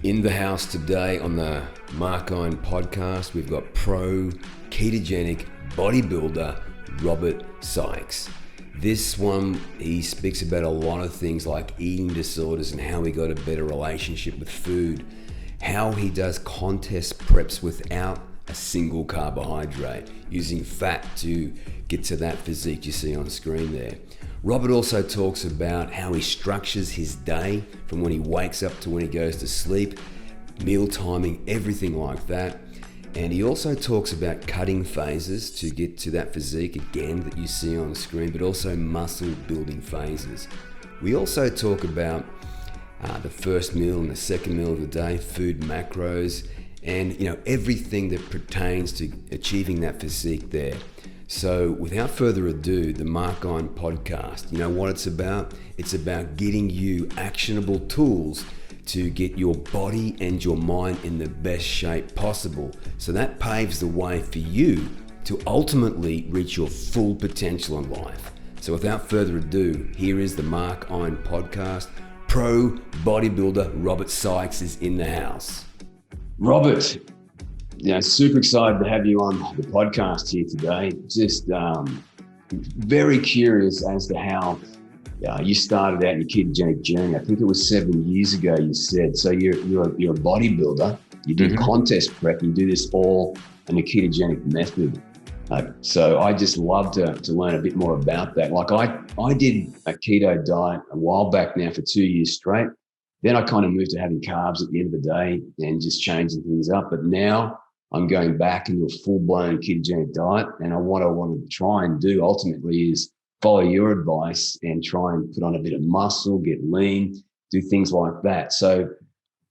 In the house today on the Mark Iron podcast, we've got pro ketogenic bodybuilder Robert Sikes. This one, he speaks about a lot of things like eating disorders and how he got a better relationship with food, how he does contest preps without a single carbohydrate, using fat to get to that physique you see on screen there. Robert also talks about how he structures his day from when he wakes up to when he goes to sleep, meal timing, everything like that. And he also talks about cutting phases to get to that physique again that you see on the screen, but also muscle building phases. We also talk about the first meal and the second meal of the day, food macros, and everything that pertains to achieving that physique there. So without further ado, the Mark Iron podcast, you know what it's about? It's about getting you actionable tools to get your body and your mind in the best shape possible. So that paves the way for you to ultimately reach your full potential in life. So without further ado, here is the Mark Iron podcast. Pro bodybuilder Robert Sikes is in the house. Robert, super excited to have you on the podcast here today. Just very curious as to how you started out in your ketogenic journey. I think it was 7 years ago you said. So you're a bodybuilder. You do contest prep. You do this all in a ketogenic method. So I just love to learn a bit more about that. Like I did a keto diet a while back now for 2 years straight. Then I kind of moved to having carbs at the end of the day and just changing things up. But now I'm going back into a full-blown ketogenic diet. And what I want to try and do ultimately is follow your advice and try and put on a bit of muscle, get lean, do things like that. So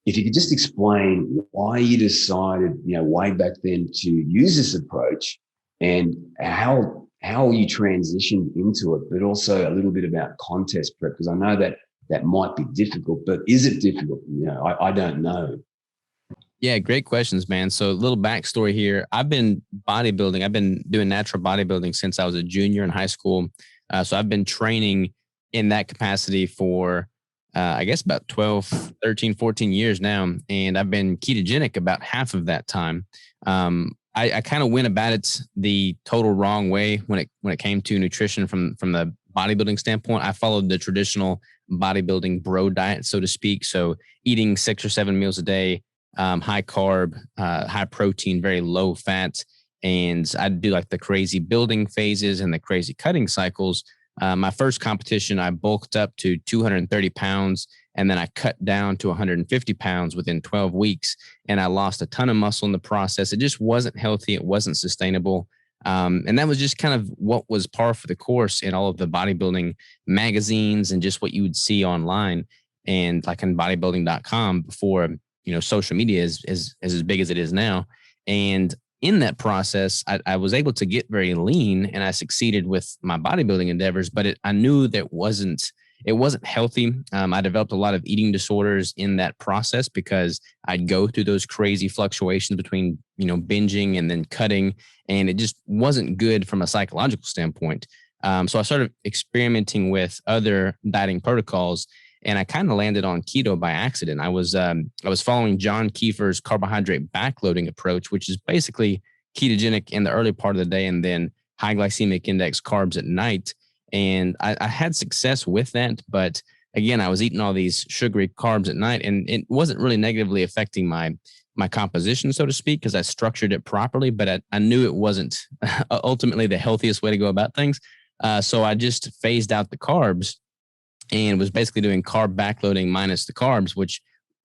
if you could just explain why you decided, way back then to use this approach and how you transitioned into it, but also a little bit about contest prep, because I know that might be difficult, but is it difficult? I don't know. Yeah, great questions, man. So a little backstory here. I've been bodybuilding. I've been doing natural bodybuilding since I was a junior in high school. So I've been training in that capacity for, I guess, about 12, 13, 14 years now. And I've been ketogenic about half of that time. I kind of went about it the total wrong way when it came to nutrition from the bodybuilding standpoint. I followed the traditional bodybuilding bro diet, so to speak. So eating 6 or 7 meals a day, high carb, high protein, very low fat. And I'd do like the crazy building phases and the crazy cutting cycles. My first competition, I bulked up to 230 pounds and then I cut down to 150 pounds within 12 weeks. And I lost a ton of muscle in the process. It just wasn't healthy. It wasn't sustainable. And that was just kind of what was par for the course in all of the bodybuilding magazines and just what you would see online and like on bodybuilding.com before, social media is as big as it is now. And in that process, I was able to get very lean and I succeeded with my bodybuilding endeavors, but I knew that it wasn't healthy. I developed a lot of eating disorders in that process because I'd go through those crazy fluctuations between, binging and then cutting, and it just wasn't good from a psychological standpoint. So I started experimenting with other dieting protocols, and I kind of landed on keto by accident. I was following John Kiefer's carbohydrate backloading approach, which is basically ketogenic in the early part of the day and then high glycemic index carbs at night. And I had success with that. But again, I was eating all these sugary carbs at night, and it wasn't really negatively affecting my composition, so to speak, because I structured it properly. But I knew it wasn't ultimately the healthiest way to go about things. So I just phased out the carbs and was basically doing carb backloading minus the carbs, which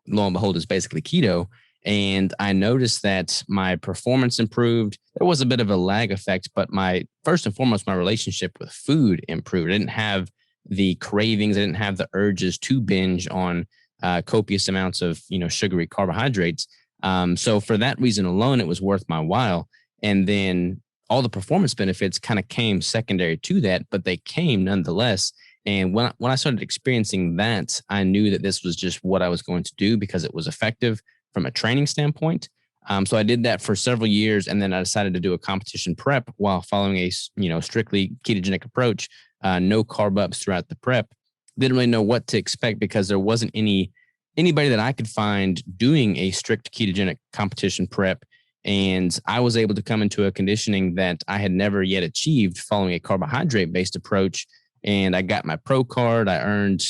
lo and behold is basically keto. And I noticed that my performance improved. There was a bit of a lag effect, but first and foremost, my relationship with food improved. I didn't have the cravings. I didn't have the urges to binge on copious amounts of, sugary carbohydrates. So for that reason alone, it was worth my while. And then all the performance benefits kind of came secondary to that, but they came nonetheless. And when I started experiencing that, I knew that this was just what I was going to do because it was effective from a training standpoint. So I did that for several years, and then I decided to do a competition prep while following a strictly ketogenic approach, no carb ups throughout the prep. Didn't really know what to expect because there wasn't any anybody that I could find doing a strict ketogenic competition prep. And I was able to come into a conditioning that I had never yet achieved following a carbohydrate-based approach. And I got my pro card. I earned,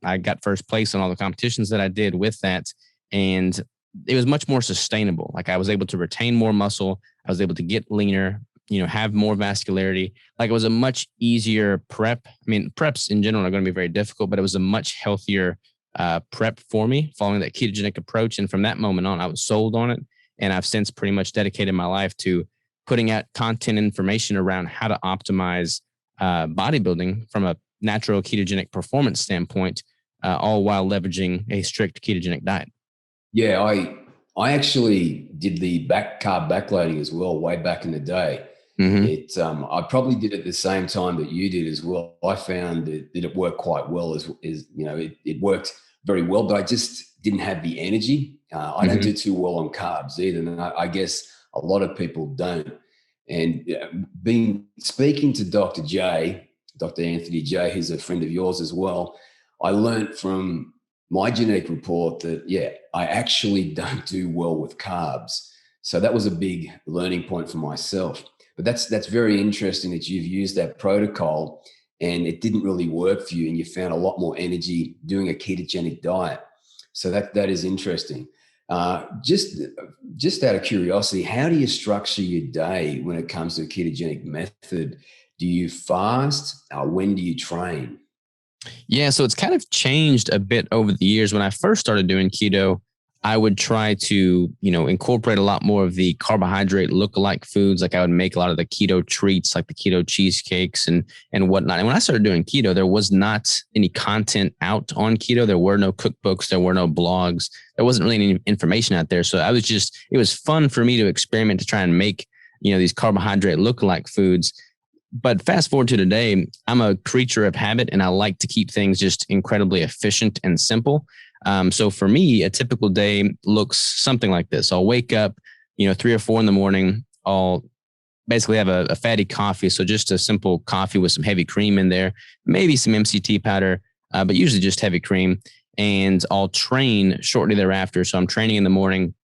I got first place on all the competitions that I did with that. And it was much more sustainable. Like I was able to retain more muscle. I was able to get leaner, have more vascularity. Like it was a much easier prep. I mean, preps in general are going to be very difficult, but it was a much healthier prep for me following that ketogenic approach. And from that moment on, I was sold on it. And I've since pretty much dedicated my life to putting out content information around how to optimize bodybuilding from a natural ketogenic performance standpoint, all while leveraging a strict ketogenic diet. Yeah, I actually did the carb backloading as well way back in the day. Mm-hmm. I probably did it at the same time that you did as well. I found that it worked quite well it worked very well, but I just didn't have the energy. I don't do too well on carbs either. And I guess a lot of people don't. And speaking to Dr. Anthony J, who's a friend of yours as well, I learned from my genetic report that, I actually don't do well with carbs. So that was a big learning point for myself. But that's very interesting that you've used that protocol and it didn't really work for you and you found a lot more energy doing a ketogenic diet. So that is interesting. Just out of curiosity, how do you structure your day when it comes to a ketogenic method? Do you fast? When do you train? Yeah, so it's kind of changed a bit over the years. When I first started doing keto, I would try to, incorporate a lot more of the carbohydrate lookalike foods. Like I would make a lot of the keto treats, like the keto cheesecakes and whatnot. And when I started doing keto, there was not any content out on keto. There were no cookbooks. There were no blogs. There wasn't really any information out there. So it was fun for me to experiment to try and make, these carbohydrate lookalike foods. But fast forward to today, I'm a creature of habit and I like to keep things just incredibly efficient and simple. So for me, a typical day looks something like this. I'll wake up, 3 or 4 in the morning. I'll basically have a fatty coffee. So just a simple coffee with some heavy cream in there, maybe some MCT powder, but usually just heavy cream. And I'll train shortly thereafter. So I'm training in the morning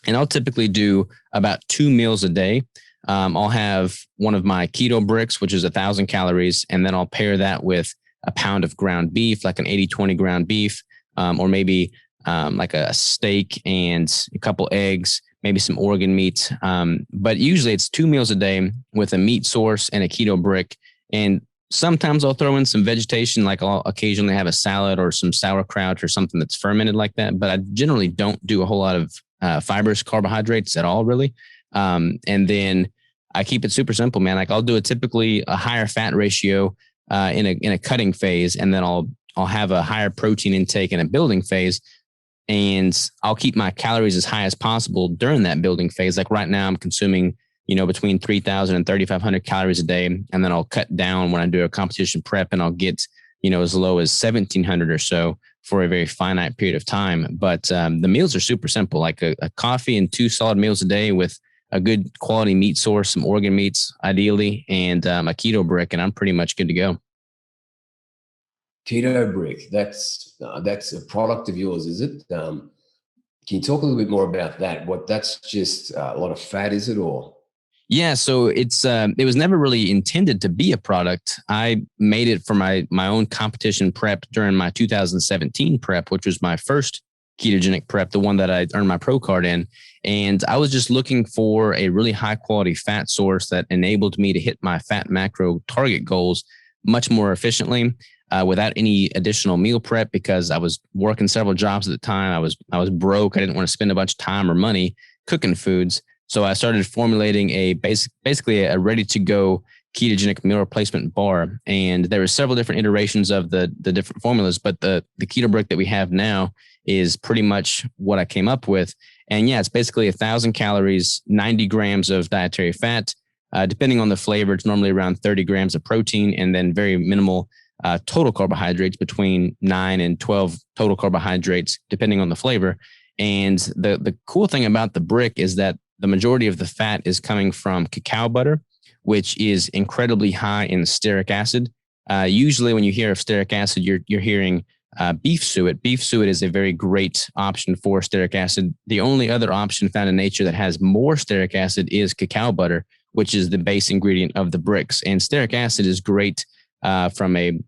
and I'll typically do about 2 meals a day. I'll have one of my keto bricks, which is 1,000 calories. And then I'll pair that with a pound of ground beef, like an 80-20 ground beef. Or maybe like a steak and a couple eggs, maybe some organ meat. But usually it's 2 meals a day with a meat source and a keto brick. And sometimes I'll throw in some vegetation, like I'll occasionally have a salad or some sauerkraut or something that's fermented like that. But I generally don't do a whole lot of fibrous carbohydrates at all, really. And then I keep it super simple, man. Like I'll do typically a higher fat ratio in a cutting phase, and then I'll have a higher protein intake in a building phase, and I'll keep my calories as high as possible during that building phase. Like right now I'm consuming, between 3,000 and 3,500 calories a day. And then I'll cut down when I do a competition prep and I'll get, as low as 1,700 or so for a very finite period of time. But the meals are super simple, like a coffee and 2 solid meals a day with a good quality meat source, some organ meats ideally, and a keto brick. And I'm pretty much good to go. Keto brick, that's a product of yours, is it? Can you talk a little bit more about that? That's just a lot of fat, is it, or? Yeah, so it was never really intended to be a product. I made it for my own competition prep during my 2017 prep, which was my first ketogenic prep, the one that I earned my pro card in. And I was just looking for a really high quality fat source that enabled me to hit my fat macro target goals much more efficiently. Without any additional meal prep, because I was working several jobs at the time. I was broke. I didn't want to spend a bunch of time or money cooking foods. So I started formulating basically a ready to go ketogenic meal replacement bar. And there were several different iterations of the different formulas, but the keto brick that we have now is pretty much what I came up with. And yeah, it's basically 1,000 calories, 90 grams of dietary fat. Depending on the flavor, it's normally around 30 grams of protein, and then very minimal total carbohydrates, between 9 and 12 total carbohydrates, depending on the flavor. And the cool thing about the brick is that the majority of the fat is coming from cacao butter, which is incredibly high in stearic acid. Usually when you hear of stearic acid, you're hearing beef suet. Beef suet is a very great option for stearic acid. The only other option found in nature that has more stearic acid is cacao butter, which is the base ingredient of the bricks. And stearic acid is great from a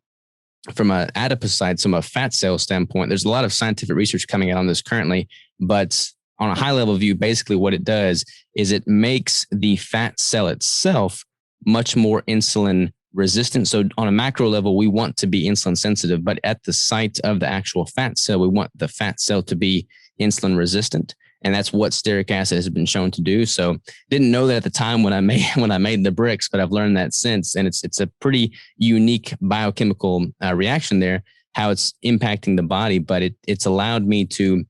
adipocyte, from a fat cell standpoint. There's a lot of scientific research coming out on this currently, but on a high level view, basically what it does is it makes the fat cell itself much more insulin resistant. So on a macro level, we want to be insulin sensitive, but at the site of the actual fat cell, we want the fat cell to be insulin resistant. And that's what stearic acid has been shown to do. So didn't know that at the time when I made the bricks, but I've learned that since. And it's a pretty unique biochemical reaction there, how it's impacting the body. But it's allowed me to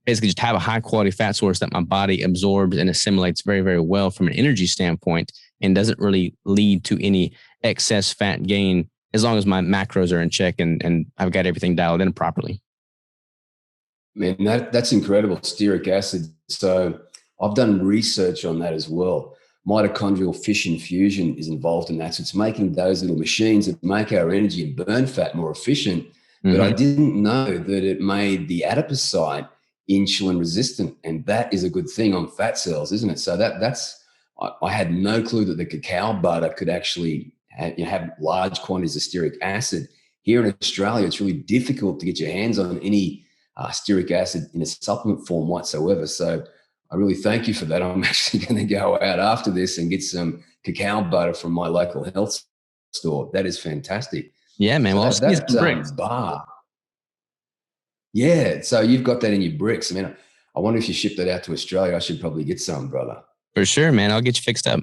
basically just have a high quality fat source that my body absorbs and assimilates very, very well from an energy standpoint, and doesn't really lead to any excess fat gain as long as my macros are in check and I've got everything dialed in properly. Man, that's incredible, stearic acid. So I've done research on that as well. Mitochondrial fission fusion is involved in that. So it's making those little machines that make our energy and burn fat more efficient. But I didn't know that it made the adipocyte insulin resistant. And that is a good thing on fat cells, isn't it? So I had no clue that the cacao butter could actually have large quantities of stearic acid. Here in Australia, it's really difficult to get your hands on any stearic acid in a supplement form whatsoever. So I really thank you for that. I'm actually going to go out after this and get some cacao butter from my local health store. That is fantastic. Yeah, man. Well, that bar. Yeah. So you've got that in your bricks. I mean, I wonder if you ship that out to Australia. I should probably get some, brother. For sure, man. I'll get you fixed up.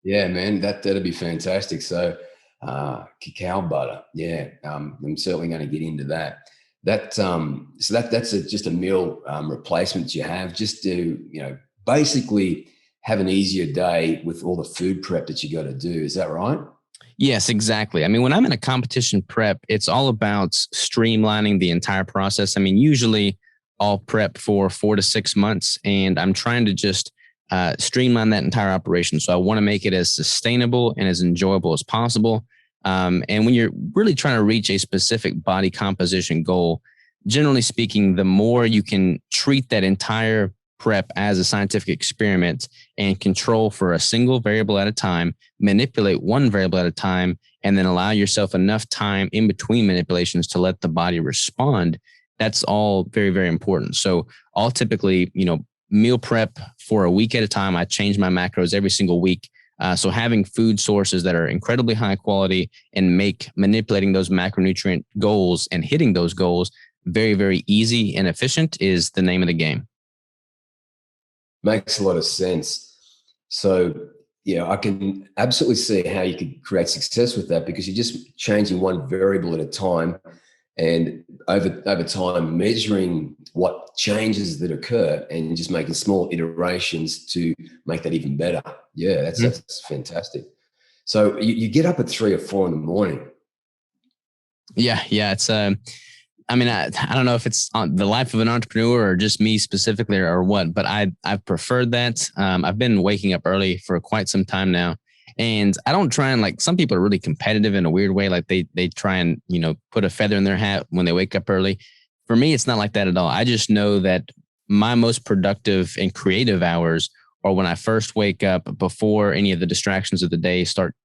Yeah, man. That'd be fantastic. So cacao butter. Yeah. I'm certainly going to get into that. That's just a meal replacement you have just to, basically have an easier day with all the food prep that you got to do. Is that right? Yes, exactly. I mean, when I'm in a competition prep, it's all about streamlining the entire process. I mean, usually I'll prep for 4 to 6 months, and I'm trying to just streamline that entire operation. So I want to make it as sustainable and as enjoyable as possible. And when you're really trying to reach a specific body composition goal, generally speaking, the more you can treat that entire prep as a scientific experiment and control for a single variable at a time, manipulate one variable at a time, and then allow yourself enough time in between manipulations to let the body respond. That's all very, very important. So I'll typically, meal prep for a week at a time. I change my macros every single week. So having food sources that are incredibly high quality and make manipulating those macronutrient goals and hitting those goals very, very easy and efficient is the name of the game. Makes a lot of sense. So, I can absolutely see how you could create success with that, because you're just changing one variable at a time, and over time measuring what changes that occur and just making small iterations to make that even better. Yeah, that's fantastic. So you get up at 3 or 4 in the morning. Yeah. It's I don't know if it's on the life of an entrepreneur or just me specifically or what, but I've preferred that. I've been waking up early for quite some time now, and I don't try and, like, some people are really competitive in a weird way. Like they try and, put a feather in their hat when they wake up early. For me, it's not like that at all. I just know that my most productive and creative hours are when I first wake up before any of the distractions of the day start,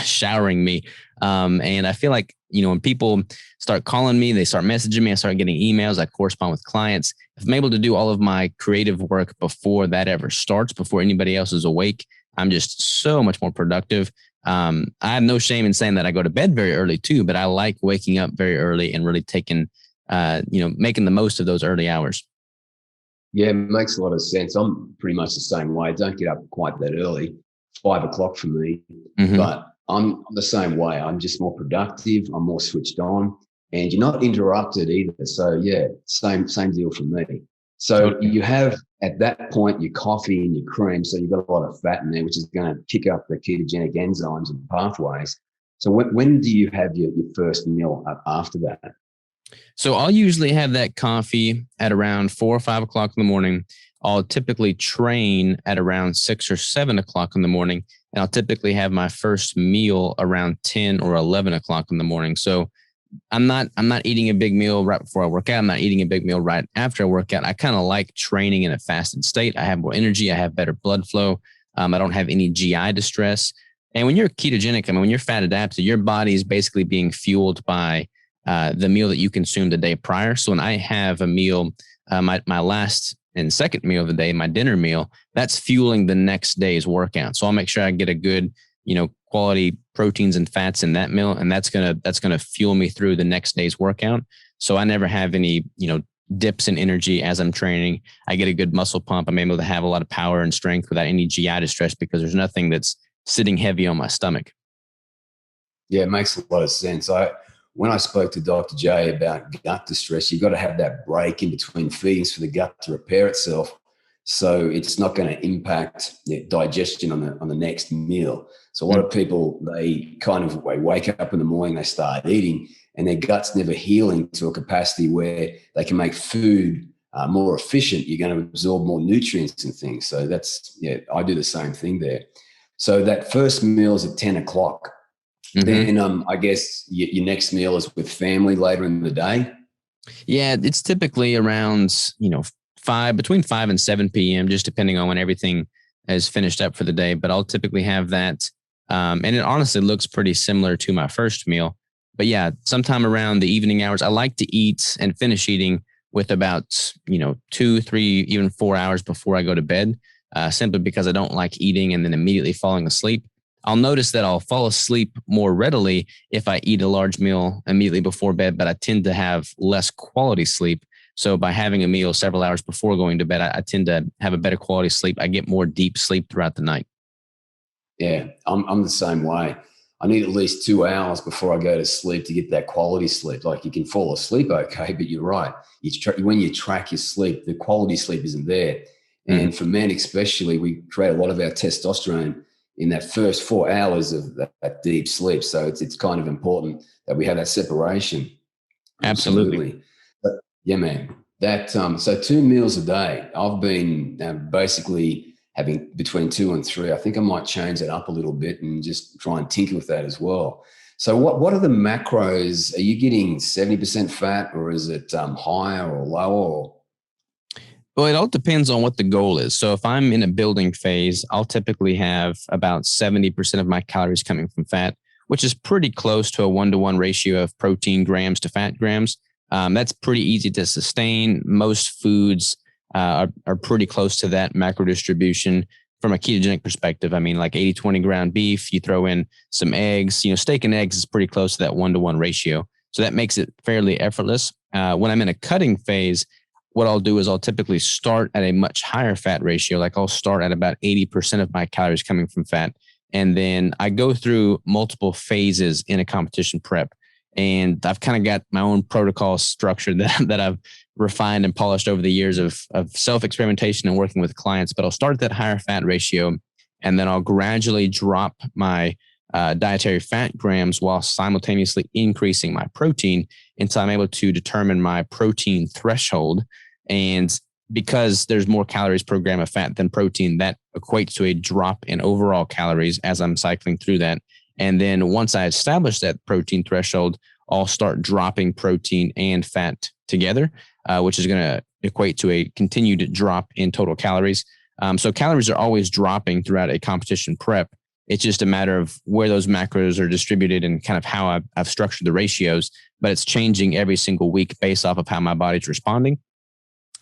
showering me. And I feel like, when people start calling me, they start messaging me, I start getting emails, I correspond with clients. If I'm able to do all of my creative work before that ever starts, before anybody else is awake, I'm just so much more productive. I have no shame in saying that I go to bed very early too, but I like waking up very early and really taking, making the most of those early hours. Yeah, it makes a lot of sense. I'm pretty much the same way. I don't get up quite that early, 5 o'clock for me, but I'm the same way. I'm just more productive. I'm more switched on, and you're not interrupted either. So yeah, same deal for me. So you have, at that point, your coffee and your cream. So you've got a lot of fat in there, which is going to kick up the ketogenic enzymes and pathways. So when do you have your first meal after that? So I'll usually have that coffee at around 4 or 5 o'clock in the morning. I'll typically train at around 6 or 7 o'clock in the morning. And I'll typically have my first meal around 10 or 11 o'clock in the morning. So I'm not eating a big meal right before I work out. I'm not eating a big meal right after I work out. I kind of like training in a fasted state. I have more energy. I have better blood flow. I don't have any GI distress. And when you're ketogenic, I mean, when you're fat adapted, your body is basically being fueled by the meal that you consumed the day prior. So when I have a meal, my last and second meal of the day, my dinner meal, that's fueling the next day's workout. So I'll make sure I get a good, quality proteins and fats in that meal, and that's gonna fuel me through the next day's workout. So I never have any, dips in energy as I'm training. I get a good muscle pump. I'm able to have a lot of power and strength without any GI distress because there's nothing that's sitting heavy on my stomach. Yeah, it makes a lot of sense. When I spoke to Dr. J about gut distress, you've got to have that break in between feedings for the gut to repair itself. So it's not going to impact digestion on the next meal. So a lot of people, they wake up in the morning, they start eating, and their gut's never healing to a capacity where they can make food more efficient. You're going to absorb more nutrients and things. So I do the same thing there. So that first meal is at 10 o'clock. Mm-hmm. Then I guess your next meal is with family later in the day. Yeah, it's typically around, between 5 and 7 p.m., just depending on when everything is finished up for the day. But I'll typically have that. And it honestly looks pretty similar to my first meal. But yeah, sometime around the evening hours, I like to eat and finish eating with about, 2, 3, even 4 hours before I go to bed, simply because I don't like eating and then immediately falling asleep. I'll notice that I'll fall asleep more readily if I eat a large meal immediately before bed, but I tend to have less quality sleep. So by having a meal several hours before going to bed, I tend to have a better quality sleep. I get more deep sleep throughout the night. Yeah, I'm the same way. I need at least 2 hours before I go to sleep to get that quality sleep. Like, you can fall asleep okay, but you're right. When you track your sleep, the quality sleep isn't there. And for men especially, we create a lot of our testosterone in that first 4 hours of that deep sleep. So it's kind of important that we have that separation. Absolutely. But yeah, man, so 2 meals a day. I've been basically having between 2 and 3. I think I might change that up a little bit and just try and tinker with that as well. So what are the macros? Are you getting 70% fat, or is it higher or lower? Well, it all depends on what the goal is. So if I'm in a building phase, I'll typically have about 70% of my calories coming from fat, which is pretty close to a 1-to-1 ratio of protein grams to fat grams. That's pretty easy to sustain. Most foods are pretty close to that macro distribution from a ketogenic perspective. I mean, like 80-20 ground beef, you throw in some eggs, steak and eggs is pretty close to that 1-to-1 ratio. So that makes it fairly effortless. When I'm in a cutting phase, what I'll do is I'll typically start at a much higher fat ratio. Like, I'll start at about 80% of my calories coming from fat. And then I go through multiple phases in a competition prep. And I've kind of got my own protocol structure that I've refined and polished over the years of self-experimentation and working with clients. But I'll start at that higher fat ratio, and then I'll gradually drop my dietary fat grams while simultaneously increasing my protein until I'm able to determine my protein threshold. And because there's more calories per gram of fat than protein, that equates to a drop in overall calories as I'm cycling through that. And then once I establish that protein threshold, I'll start dropping protein and fat together, which is going to equate to a continued drop in total calories. So calories are always dropping throughout a competition prep. It's just a matter of where those macros are distributed and kind of how I've structured the ratios, but it's changing every single week based off of how my body's responding.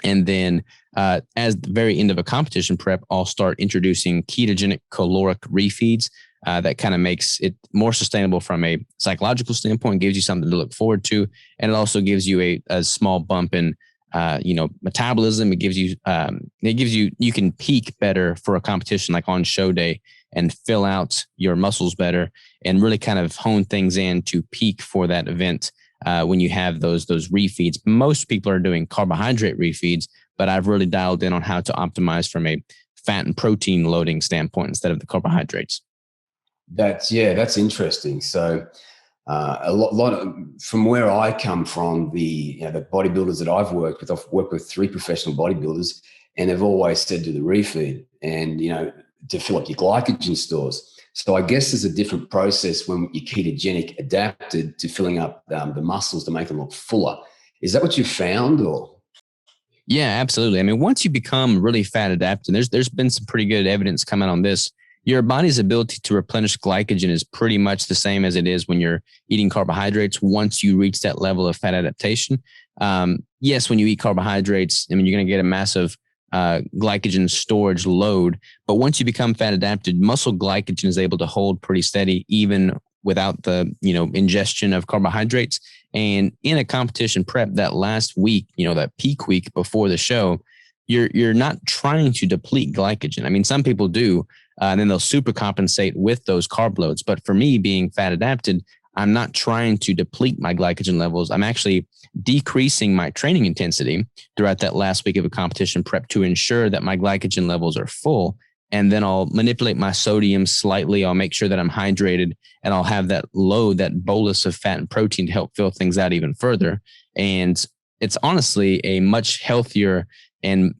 And then as the very end of a competition prep, I'll start introducing ketogenic caloric refeeds. That kind of makes it more sustainable from a psychological standpoint, gives you something to look forward to. And it also gives you a small bump in, metabolism. It gives you, you can peak better for a competition, like on show day, and fill out your muscles better and really kind of hone things in to peak for that event. When you have those refeeds, most people are doing carbohydrate refeeds, but I've really dialed in on how to optimize from a fat and protein loading standpoint instead of the carbohydrates. That's interesting. So a lot of, from where I come from, the bodybuilders that I've worked with 3 professional bodybuilders, and they've always said to the refeed and to fill up your glycogen stores. So I guess there's a different process when you're ketogenic adapted to filling up the muscles to make them look fuller. Is that what you found, or? Yeah, absolutely. I mean, once you become really fat adapted, there's been some pretty good evidence coming on this. Your body's ability to replenish glycogen is pretty much the same as it is when you're eating carbohydrates once you reach that level of fat adaptation. Yes, when you eat carbohydrates, I mean, you're going to get a massive glycogen storage load. But once you become fat adapted, muscle glycogen is able to hold pretty steady even without the, ingestion of carbohydrates. And in a competition prep, that last week, that peak week before the show, you're not trying to deplete glycogen. I mean, some people do, and then they'll super compensate with those carb loads. But for me, being fat adapted, I'm not trying to deplete my glycogen levels. I'm actually decreasing my training intensity throughout that last week of a competition prep to ensure that my glycogen levels are full. And then I'll manipulate my sodium slightly. I'll make sure that I'm hydrated, and I'll have that load, that bolus of fat and protein to help fill things out even further. And it's honestly a much healthier and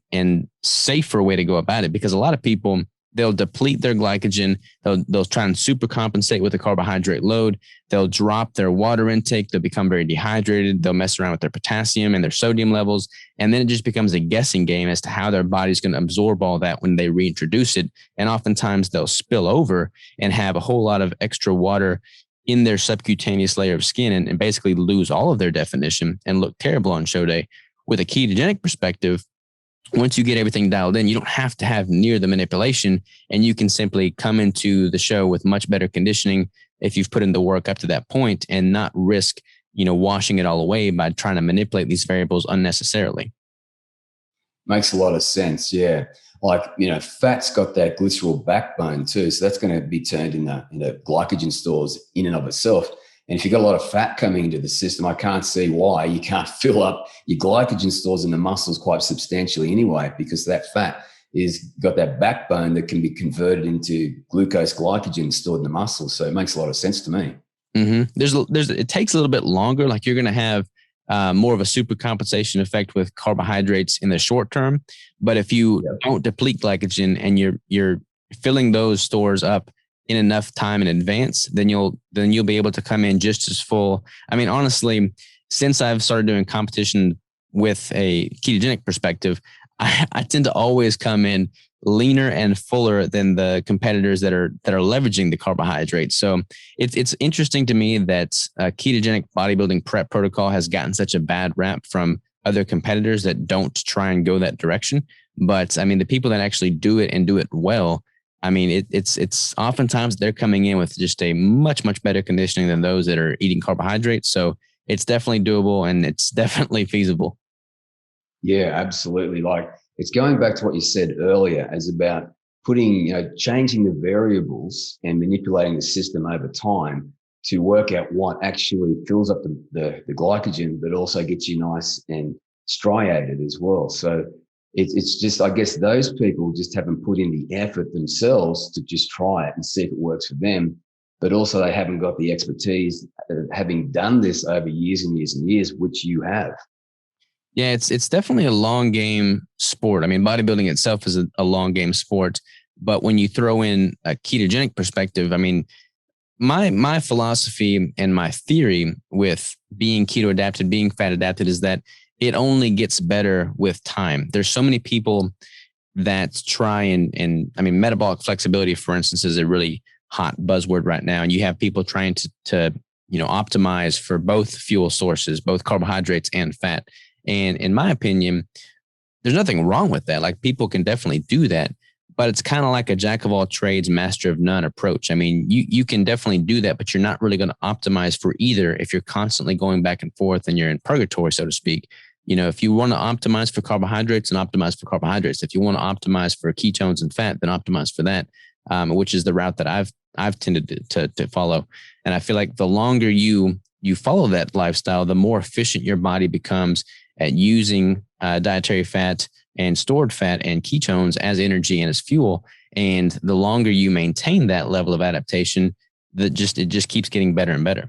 safer way to go about it, because a lot of people, they'll deplete their glycogen. They'll try and super compensate with a carbohydrate load. They'll drop their water intake. They'll become very dehydrated. They'll mess around with their potassium and their sodium levels. And then it just becomes a guessing game as to how their body's going to absorb all that when they reintroduce it. And oftentimes they'll spill over and have a whole lot of extra water in their subcutaneous layer of skin and basically lose all of their definition and look terrible on show day. With a ketogenic perspective, once you get everything dialed in, you don't have to have near the manipulation, and you can simply come into the show with much better conditioning if you've put in the work up to that point, and not risk, washing it all away by trying to manipulate these variables unnecessarily. Makes a lot of sense. Yeah. Like, fat's got that glycerol backbone too. So that's going to be turned into glycogen stores in and of itself. And if you've got a lot of fat coming into the system, I can't see why you can't fill up your glycogen stores in the muscles quite substantially anyway, because that fat is got that backbone that can be converted into glucose glycogen stored in the muscles. So it makes a lot of sense to me. Mm-hmm. It takes a little bit longer. Like, you're going to have more of a super compensation effect with carbohydrates in the short term. But if you don't deplete glycogen and you're filling those stores up in enough time in advance, then you'll be able to come in just as full. I mean, honestly, since I've started doing competition with a ketogenic perspective, I tend to always come in leaner and fuller than the competitors that are leveraging the carbohydrates. So it's interesting to me that ketogenic bodybuilding prep protocol has gotten such a bad rap from other competitors that don't try and go that direction. But I mean, the people that actually do it and do it well, I mean, it's oftentimes they're coming in with just a much, much better conditioning than those that are eating carbohydrates. So it's definitely doable, and it's definitely feasible. Yeah, absolutely. Like, it's going back to what you said earlier as about changing the variables and manipulating the system over time to work out what actually fills up the glycogen, but also gets you nice and striated as well. So it's just, I guess those people just haven't put in the effort themselves to just try it and see if it works for them. But also they haven't got the expertise of having done this over years and years and years, which you have. Yeah, it's definitely a long game sport. I mean, bodybuilding itself is a long game sport, but when you throw in a ketogenic perspective, I mean, my philosophy and my theory with being keto adapted, being fat adapted, is that it only gets better with time. There's so many people that try and I mean, metabolic flexibility, for instance, is a really hot buzzword right now. And you have people trying to optimize for both fuel sources, both carbohydrates and fat. And in my opinion, there's nothing wrong with that. Like, people can definitely do that, but it's kind of like a jack of all trades, master of none approach. I mean, you can definitely do that, but you're not really going to optimize for either if you're constantly going back and forth and you're in purgatory, so to speak. If you want to optimize for carbohydrates, then optimize for carbohydrates. If you want to optimize for ketones and fat, then optimize for that, which is the route that I've tended to follow. And I feel like the longer you follow that lifestyle, the more efficient your body becomes at using dietary fat and stored fat and ketones as energy and as fuel. And the longer you maintain that level of adaptation, it just keeps getting better and better.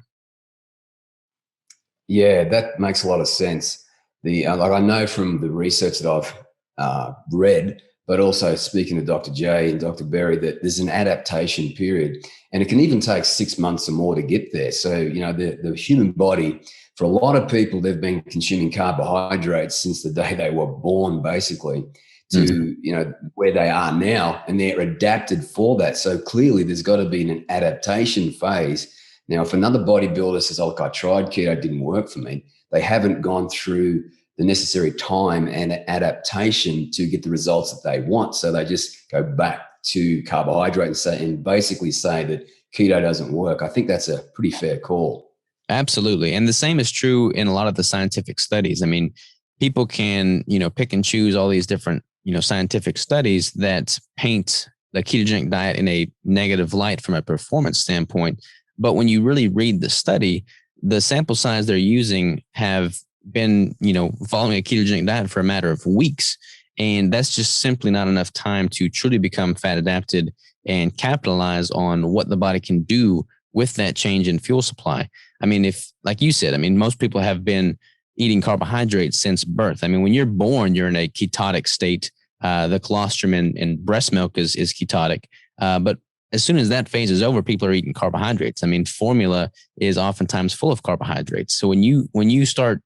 Yeah, that makes a lot of sense. Like, I know from the research that I've read, but also speaking to Dr. J and Dr. Berry, that there's an adaptation period, and it can even take 6 months or more to get there. So, the human body, for a lot of people, they've been consuming carbohydrates since the day they were born, basically, to, where they are now, and they're adapted for that. So clearly there's got to be an adaptation phase. Now, if another bodybuilder says, oh, look, I tried keto, it didn't work for me, they haven't gone through the necessary time and adaptation to get the results that they want. So they just go back to carbohydrate and basically say that keto doesn't work. I think that's a pretty fair call. Absolutely. And the same is true in a lot of the scientific studies. I mean, people can, pick and choose all these different, scientific studies that paint the ketogenic diet in a negative light from a performance standpoint. But when you really read the study, the sample size they're using have been, following a ketogenic diet for a matter of weeks. And that's just simply not enough time to truly become fat adapted and capitalize on what the body can do with that change in fuel supply. I mean, if, like you said, most people have been eating carbohydrates since birth. I mean, when you're born, you're in a ketotic state. The colostrum in breast milk is ketotic. But as soon as that phase is over, people are eating carbohydrates. I mean, formula is oftentimes full of carbohydrates. So when you start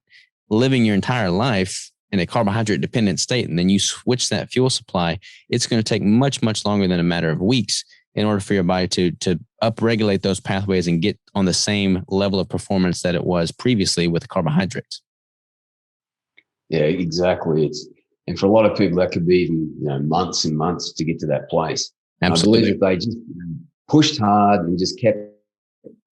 living your entire life in a carbohydrate dependent state, and then you switch that fuel supply, it's going to take much, much longer than a matter of weeks in order for your body to upregulate those pathways and get on the same level of performance that it was previously with carbohydrates. Yeah, exactly. And for a lot of people, that could be even months and months to get to that place. Absolutely. I believe if they just pushed hard and just kept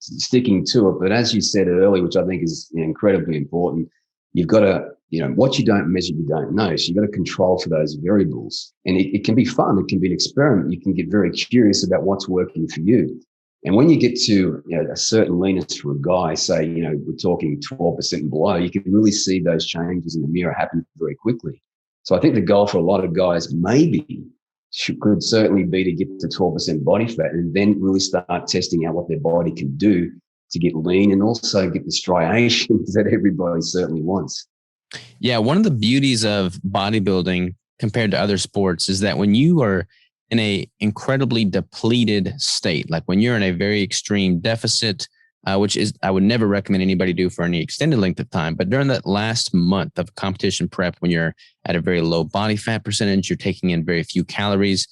sticking to it. But as you said earlier, which I think is incredibly important, you've got to, what you don't measure, you don't know. So you've got to control for those variables. And it can be fun. It can be an experiment. You can get very curious about what's working for you. And when you get to a certain leanness for a guy, say, we're talking 12% and below, you can really see those changes in the mirror happen very quickly. So I think the goal for a lot of guys could certainly be to get to 12% body fat and then really start testing out what their body can do to get lean and also get the striations that everybody certainly wants. Yeah, one of the beauties of bodybuilding compared to other sports is that when you are in a incredibly depleted state, like when you're in a very extreme deficit, which is I would never recommend anybody do for any extended length of time. But during that last month of competition prep, when you're at a very low body fat percentage, you're taking in very few calories,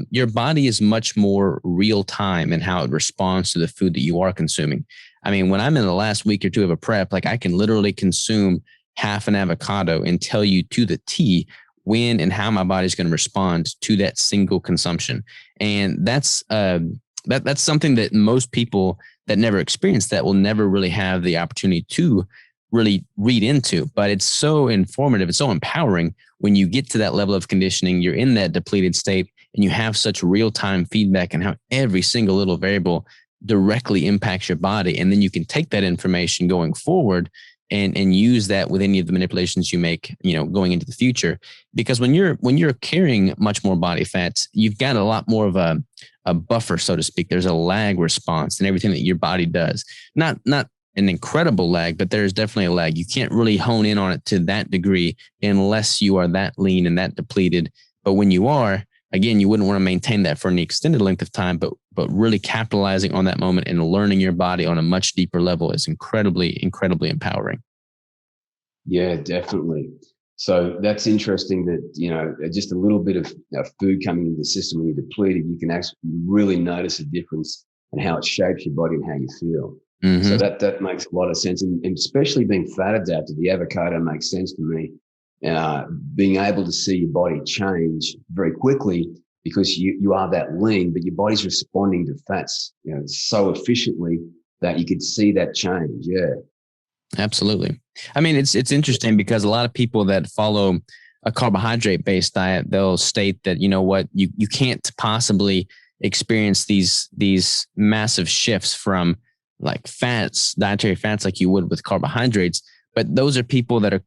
your body is much more real time in how it responds to the food that you are consuming. I mean, when I'm in the last week or two of a prep, like I can literally consume half an avocado and tell you to the T when and how my body's going to respond to that single consumption. And that's something that most people that never experienced that will never really have the opportunity to really read into. But it's so informative. It's so empowering when you get to that level of conditioning, you're in that depleted state and you have such real-time feedback and how every single little variable directly impacts your body. And then you can take that information going forward and use that with any of the manipulations you make, going into the future. Because when you're carrying much more body fat, you've got a lot more of a buffer, so to speak. There's a lag response in everything that your body does. Not an incredible lag, but there's definitely a lag. You can't really hone in on it to that degree unless you are that lean and that depleted. But when you are, again, you wouldn't want to maintain that for an extended length of time, but really capitalizing on that moment and learning your body on a much deeper level is incredibly, incredibly empowering. Yeah, definitely. So that's interesting that, just a little bit of food coming into the system when you're depleted, you can actually really notice a difference in how it shapes your body and how you feel. Mm-hmm. So that makes a lot of sense. And especially being fat adapted, the avocado makes sense to me. Being able to see your body change very quickly because you are that lean, but your body's responding to fats, so efficiently that you could see that change. Yeah. Absolutely. I mean, it's interesting because a lot of people that follow a carbohydrate-based diet, they'll state that, you can't possibly experience these massive shifts from like fats, dietary fats, like you would with carbohydrates. But those are people that are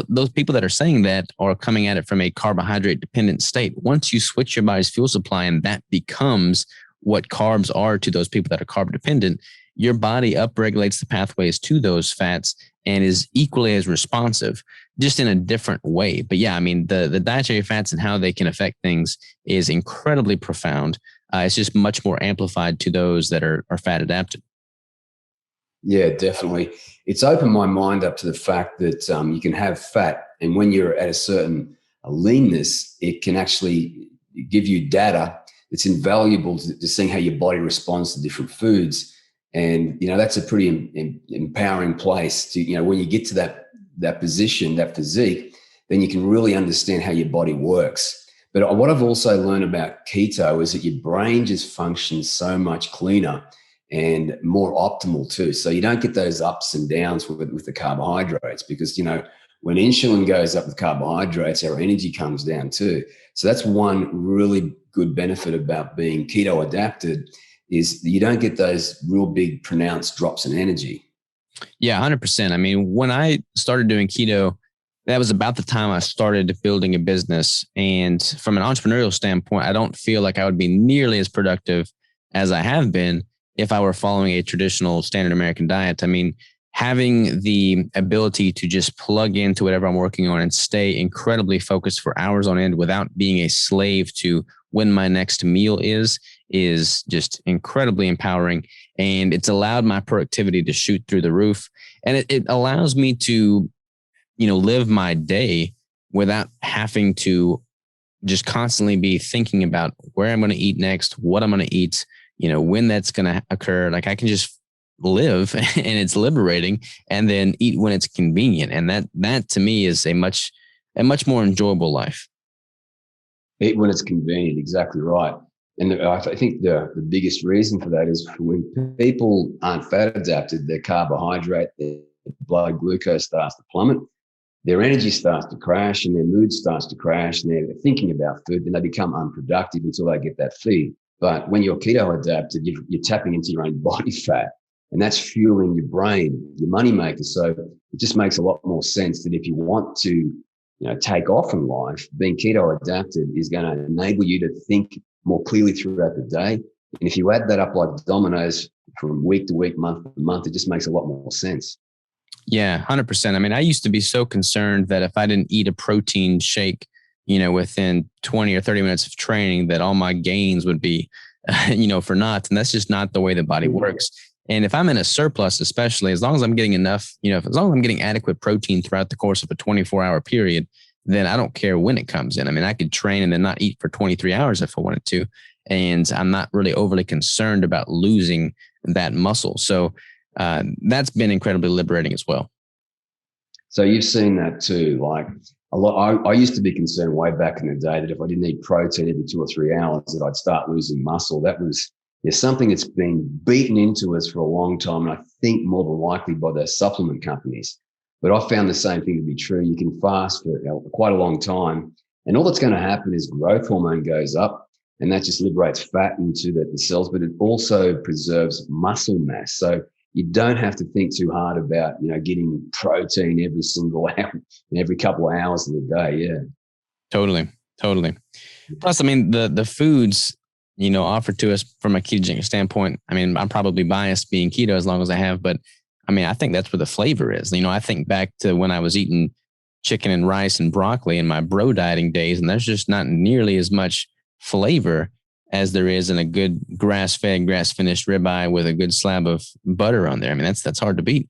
those people that are saying that are coming at it from a carbohydrate dependent state. Once you switch your body's fuel supply and that becomes what carbs are to those people that are carb dependent, your body upregulates the pathways to those fats and is equally as responsive, just in a different way. But yeah, I mean, the dietary fats and how they can affect things is incredibly profound. It's just much more amplified to those that are fat adapted. Yeah, definitely. It's opened my mind up to the fact that you can have fat, and when you're at a certain leanness, it can actually give you data that's invaluable to seeing how your body responds to different foods. And, that's a pretty empowering place to, when you get to that position, that physique, then you can really understand how your body works. But what I've also learned about keto is that your brain just functions so much cleaner and more optimal too. So you don't get those ups and downs with the carbohydrates because, when insulin goes up with carbohydrates, our energy comes down too. So that's one really good benefit about being keto adapted is you don't get those real big pronounced drops in energy. Yeah, 100%. I mean, when I started doing keto, that was about the time I started building a business. And from an entrepreneurial standpoint, I don't feel like I would be nearly as productive as I have been if I were following a traditional standard American diet. I mean, having the ability to just plug into whatever I'm working on and stay incredibly focused for hours on end without being a slave to when my next meal is just incredibly empowering. And it's allowed my productivity to shoot through the roof. And it allows me to, live my day without having to just constantly be thinking about where I'm going to eat next, what I'm going to eat, when that's going to occur. Like I can just live and it's liberating, and then eat when it's convenient. And that to me is a much more enjoyable life. Eat when it's convenient. Exactly right. And I think the biggest reason for that is when people aren't fat adapted, their carbohydrate, their blood glucose starts to plummet, their energy starts to crash, and their mood starts to crash, and they're thinking about food, and they become unproductive until they get that feed. But when you're keto adapted, you're tapping into your own body fat, and that's fueling your brain, your moneymaker. So it just makes a lot more sense that if you want to, take off in life, being keto adapted is going to enable you to think more clearly throughout the day. And if you add that up like dominoes from week to week, month to month, it just makes a lot more sense. Yeah, 100%. I mean, I used to be so concerned that if I didn't eat a protein shake, within 20 or 30 minutes of training, that all my gains would be, for naught. And that's just not the way the body works. And if I'm in a surplus, especially, as long as I'm getting enough, as long as I'm getting adequate protein throughout the course of a 24-hour period, then I don't care when it comes in. I mean, I could train and then not eat for 23 hours if I wanted to. And I'm not really overly concerned about losing that muscle. So that's been incredibly liberating as well. So you've seen that too. Like a lot, I used to be concerned way back in the day that if I didn't eat protein every 2 or 3 hours, that I'd start losing muscle. That was something that's been beaten into us for a long time, and I think more than likely by the supplement companies. But I found the same thing to be true. You can fast for quite a long time, and all that's going to happen is growth hormone goes up, and that just liberates fat into the cells, but it also preserves muscle mass. So you don't have to think too hard about, getting protein every single hour, every couple of hours of the day. Yeah. Totally. Plus, I mean, the foods, offered to us from a ketogenic standpoint. I mean, I'm probably biased being keto as long as I have, but I mean, I think that's where the flavor is. I think back to when I was eating chicken and rice and broccoli in my bro dieting days, and there's just not nearly as much flavor as there is in a good grass-fed, grass-finished ribeye with a good slab of butter on there. I mean, that's hard to beat.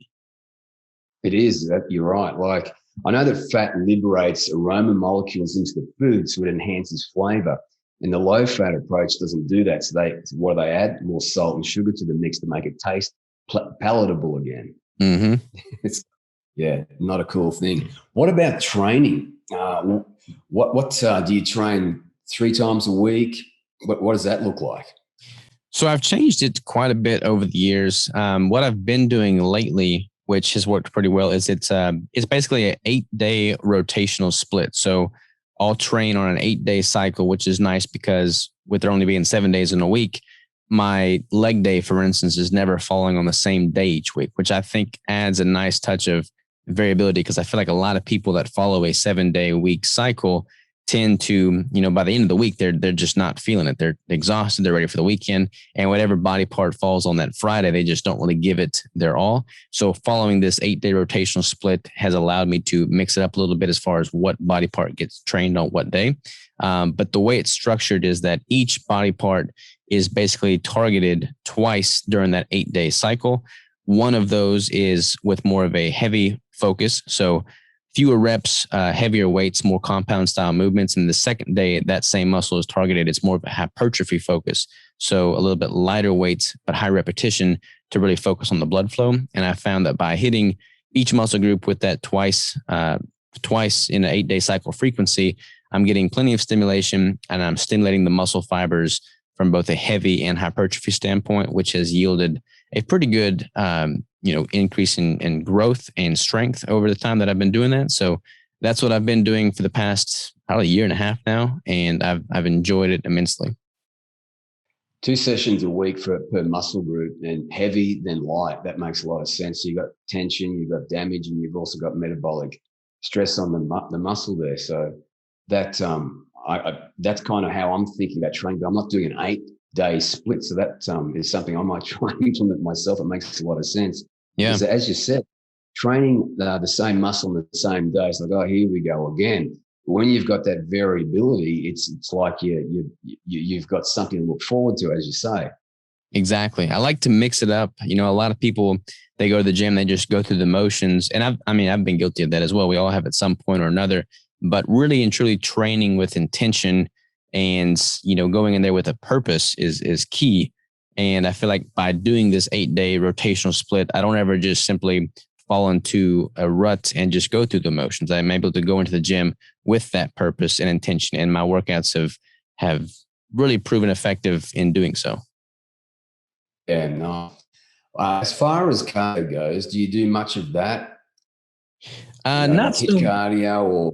It is. You're right. Like, I know that fat liberates aroma molecules into the food, so it enhances flavor. And the low-fat approach doesn't do that. So what do they add? More salt and sugar to the mix to make it taste palatable again. Mm-hmm. It's, not a cool thing. What about training? What do you train 3 times a week? What does that look like? So I've changed it quite a bit over the years. What I've been doing lately, which has worked pretty well, is it's basically an 8-day rotational split. So I'll train on an 8-day cycle, which is nice because with there only being 7 days in a week, my leg day, for instance, is never falling on the same day each week, which I think adds a nice touch of variability, because I feel like a lot of people that follow a 7-day week cycle tend to, by the end of the week, they're just not feeling it. They're exhausted. They're ready for the weekend, and whatever body part falls on that Friday, they just don't really give it their all. So following this 8-day rotational split has allowed me to mix it up a little bit as far as what body part gets trained on what day. But the way it's structured is that each body part is basically targeted twice during that 8-day cycle. One of those is with more of a heavy focus. So fewer reps, heavier weights, more compound style movements. And the second day, that same muscle is targeted. It's more of a hypertrophy focus. So a little bit lighter weights, but high repetition to really focus on the blood flow. And I found that by hitting each muscle group with that twice in an 8-day cycle frequency, I'm getting plenty of stimulation, and I'm stimulating the muscle fibers from both a heavy and hypertrophy standpoint, which has yielded a pretty good, increase in growth and strength over the time that I've been doing that. So that's what I've been doing for the past probably 1.5 years now, and I've enjoyed it immensely. 2 sessions a week per muscle group, and heavy then light. That makes a lot of sense. So you've got tension, you've got damage, and you've also got metabolic stress on the muscle there. So that that's kind of how I'm thinking about training. But I'm not doing an 8-day split, so that is something I might try and implement myself. It makes a lot of sense. Yeah. Because as you said, training the same muscle on the same day, it's like, oh, here we go again. When you've got that variability, it's like you've got something to look forward to, as you say. Exactly. I like to mix it up. A lot of people, they go to the gym, they just go through the motions. And I've been guilty of that as well. We all have at some point or another, but really and truly training with intention and, going in there with a purpose is key. And I feel like by doing this 8-day rotational split, I don't ever just simply fall into a rut and just go through the motions. I'm able to go into the gym with that purpose and intention. And my workouts have really proven effective in doing so. Yeah, no. As far as cardio goes, do you do much of that? Not HIIT so. Cardio or?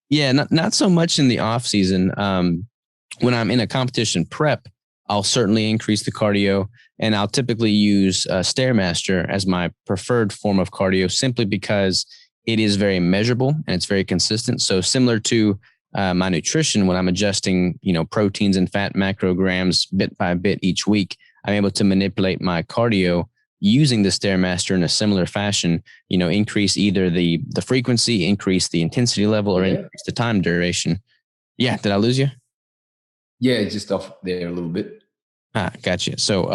Yeah, not so much in the off season. When I'm in a competition prep, I'll certainly increase the cardio, and I'll typically use Stairmaster as my preferred form of cardio, simply because it is very measurable and it's very consistent. So similar to my nutrition, when I'm adjusting, proteins and fat macrograms bit by bit each week, I'm able to manipulate my cardio using the Stairmaster in a similar fashion, increase either the frequency, increase the intensity level, or increase the time duration. Yeah. Did I lose you? Yeah, just off there a little bit. Gotcha. So,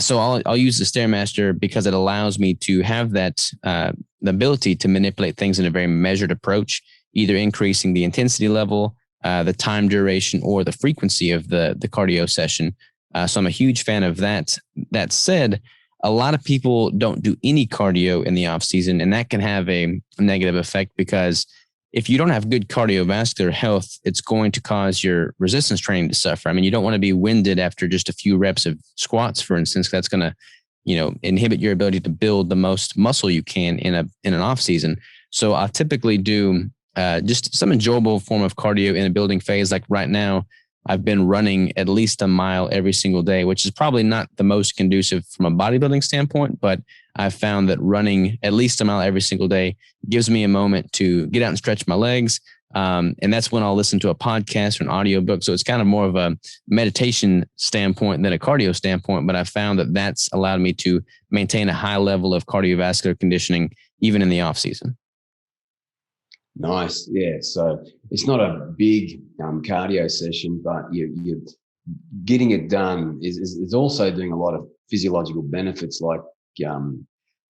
so I'll use the Stairmaster because it allows me to have that, the ability to manipulate things in a very measured approach, either increasing the intensity level, the time duration, or the frequency of the cardio session. So I'm a huge fan of that. That said, a lot of people don't do any cardio in the off season, and that can have a negative effect, because if you don't have good cardiovascular health, it's going to cause your resistance training to suffer. I mean, you don't want to be winded after just a few reps of squats, for instance. That's going to, inhibit your ability to build the most muscle you can in an off season. So I typically do just some enjoyable form of cardio in a building phase. Like right now, I've been running at least a mile every single day, which is probably not the most conducive from a bodybuilding standpoint, but I've found that running at least a mile every single day gives me a moment to get out and stretch my legs. And that's when I'll listen to a podcast or an audiobook. So it's kind of more of a meditation standpoint than a cardio standpoint, but I found that that's allowed me to maintain a high level of cardiovascular conditioning, even in the off season. Nice. Yeah. So it's not a big cardio session, but you're getting it done is also doing a lot of physiological benefits, like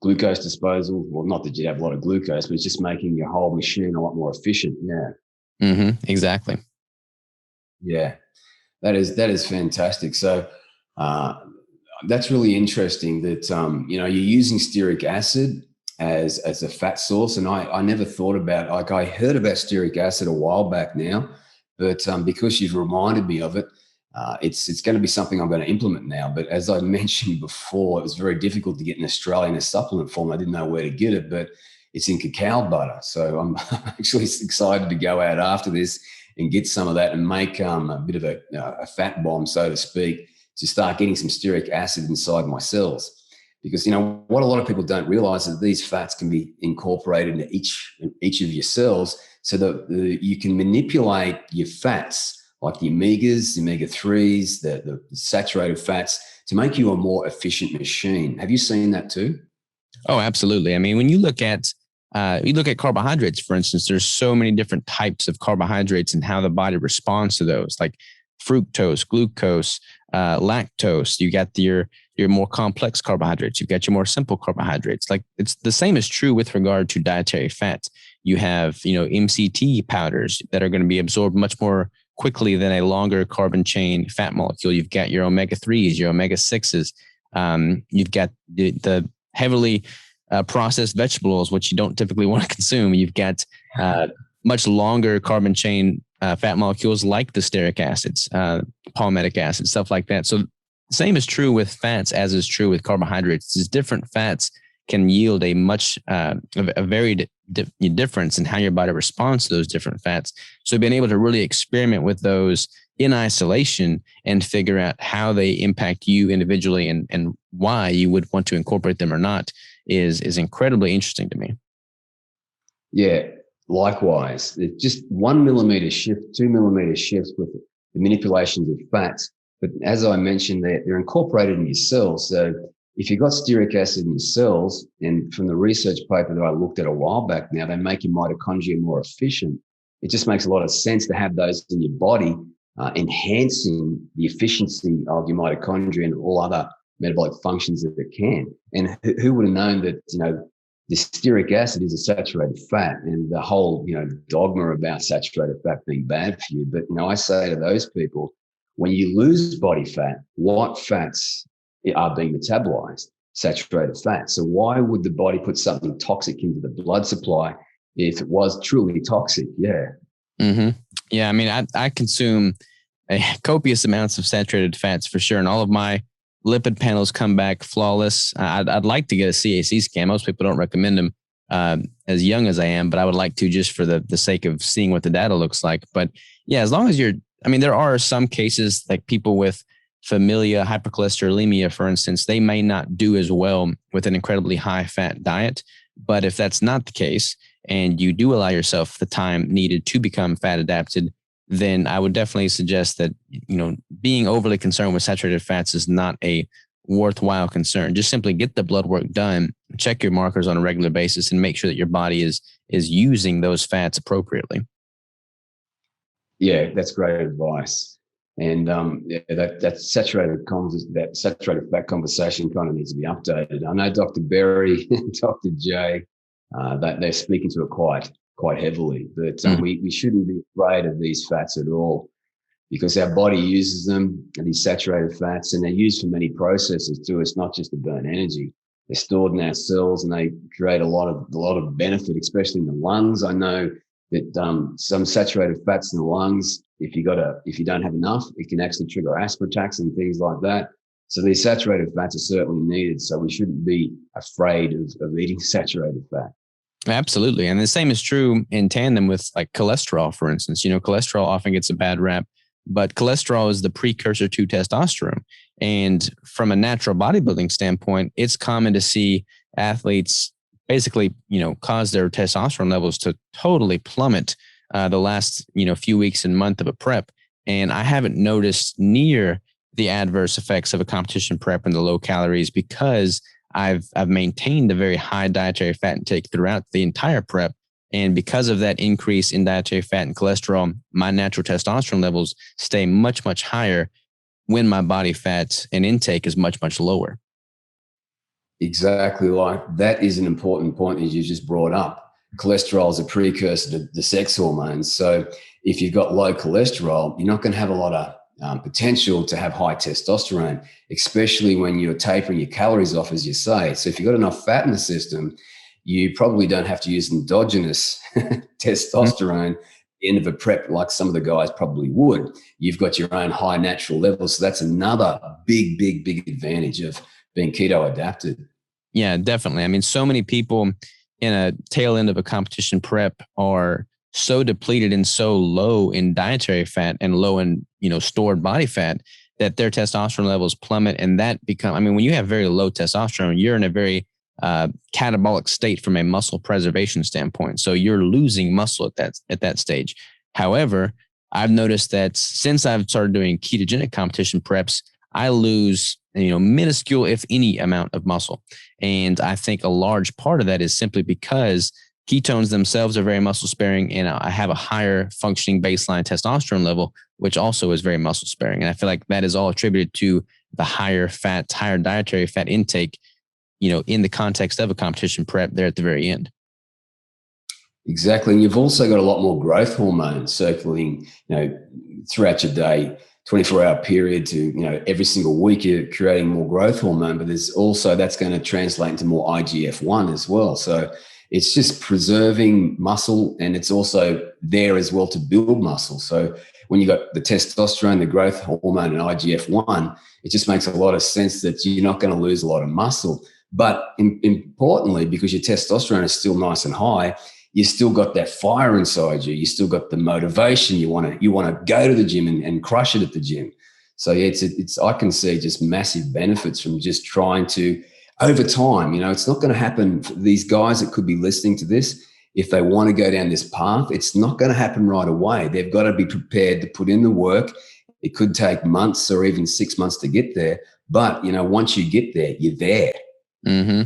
glucose disposal. Well, not that you have a lot of glucose, but it's just making your whole machine a lot more efficient. Yeah. Exactly. Yeah. That is fantastic. So that's really interesting that, you're using stearic acid as a fat source. And I never thought about, like, I heard about stearic acid a while back now, but because you've reminded me of it, it's going to be something I'm going to implement now. But as I mentioned before, it was very difficult to get in Australia in a supplement form. I didn't know where to get it, but it's in cacao butter. So I'm actually excited to go out after this and get some of that and make a bit of a fat bomb, so to speak, to start getting some stearic acid inside my cells. Because, what a lot of people don't realize is that these fats can be incorporated into each of your cells So you can manipulate your fats, like the omegas, the omega-3s, the saturated fats, to make you a more efficient machine. Have you seen that too? Oh, absolutely. I mean, when you look at carbohydrates, for instance, there's so many different types of carbohydrates and how the body responds to those, like fructose, glucose, lactose. You got your more complex carbohydrates. You've got your more simple carbohydrates. Like it's the same is true with regard to dietary fat. You have, MCT powders that are going to be absorbed much more quickly than a longer carbon chain fat molecule. You've got your omega-3s, your omega-6s. You've got the heavily processed vegetables, which you don't typically want to consume. You've got much longer carbon chain fat molecules like the stearic acids, palmitic acid, stuff like that. So the same is true with fats as is true with carbohydrates. These different fats can yield a varied difference in how your body responds to those different fats. So being able to really experiment with those in isolation and figure out how they impact you individually and why you would want to incorporate them or not is incredibly interesting to me. Yeah, likewise. It's just 1 millimeter shift, 2 millimeter shifts with the manipulations of fats. But as I mentioned, they're incorporated in your cells. So if you've got stearic acid in your cells, and from the research paper that I looked at a while back now, they make your mitochondria more efficient. It just makes a lot of sense to have those in your body, enhancing the efficiency of your mitochondria and all other metabolic functions that it can. And who would have known that, the stearic acid is a saturated fat, and the whole, dogma about saturated fat being bad for you. But, I say to those people, when you lose body fat, what fats are being metabolized? Saturated fat. So why would the body put something toxic into the blood supply if it was truly toxic? Yeah. Mm-hmm. Yeah. I mean, I consume copious amounts of saturated fats for sure. And all of my lipid panels come back flawless. I'd like to get a CAC scan. Most people don't recommend them as young as I am, but I would like to just for the sake of seeing what the data looks like. But yeah, as long as there are some cases like people with familial hypercholesterolemia, for instance, they may not do as well with an incredibly high fat diet. But if that's not the case and you do allow yourself the time needed to become fat adapted, then I would definitely suggest that, being overly concerned with saturated fats is not a worthwhile concern. Just simply get the blood work done, check your markers on a regular basis, and make sure that your body is using those fats appropriately. Yeah, that's great advice. And that saturated fat conversation kind of needs to be updated. I know Dr. Berry and Dr. J, that they're speaking to it quite heavily, but we shouldn't be afraid of these fats at all, because our body uses them, these saturated fats, and they're used for many processes too. It's not just to burn energy. They're stored in our cells, and they create a lot of benefit, especially in the lungs. I know that some saturated fats in the lungs, if you don't have enough, it can actually trigger asthma attacks and things like that. So these saturated fats are certainly needed. So we shouldn't be afraid of eating saturated fat. Absolutely. And the same is true in tandem with like cholesterol, for instance. Cholesterol often gets a bad rap, but cholesterol is the precursor to testosterone. And from a natural bodybuilding standpoint, it's common to see athletes basically, cause their testosterone levels to totally plummet the last, few weeks and month of a prep. And I haven't noticed near the adverse effects of a competition prep and the low calories, because I've maintained a very high dietary fat intake throughout the entire prep. And because of that increase in dietary fat and cholesterol, my natural testosterone levels stay much, much higher when my body fat and intake is much, much lower. Exactly. Like that is an important point that you just brought up. Cholesterol is a precursor to the sex hormones. So if you've got low cholesterol, you're not going to have a lot of potential to have high testosterone, especially when you're tapering your calories off, as you say. So if you've got enough fat in the system, you probably don't have to use endogenous testosterone at the end of a prep like some of the guys probably would. You've got your own high natural levels. So that's another big, big, big advantage of being keto adapted. Yeah, definitely. I mean, so many people in a tail end of a competition prep are so depleted and so low in dietary fat and low in, stored body fat that their testosterone levels plummet. And that when you have very low testosterone, you're in a very catabolic state from a muscle preservation standpoint. So you're losing muscle at that stage. However, I've noticed that since I've started doing ketogenic competition preps, I lose, minuscule, if any, amount of muscle. And I think a large part of that is simply because ketones themselves are very muscle sparing, and I have a higher functioning baseline testosterone level, which also is very muscle sparing. And I feel like that is all attributed to the higher dietary fat intake, in the context of a competition prep there at the very end. Exactly. And you've also got a lot more growth hormone circulating, throughout your day, 24-hour period to, every single week you're creating more growth hormone, but there's also, that's going to translate into more IGF-1 as well. So it's just preserving muscle, and it's also there as well to build muscle. So when you got the testosterone, the growth hormone, and IGF-1, it just makes a lot of sense that you're not going to lose a lot of muscle. But importantly, because your testosterone is still nice and high, you still got that fire inside you. You still got the motivation. You want to go to the gym and crush it at the gym. So yeah, it's I can see just massive benefits from just trying to, over time. It's not going to happen for these guys that could be listening to this. If they want to go down this path, it's not going to happen right away. They've got to be prepared to put in the work. It could take months or even 6 months to get there. But, once you get there, you're there. Mm-hmm.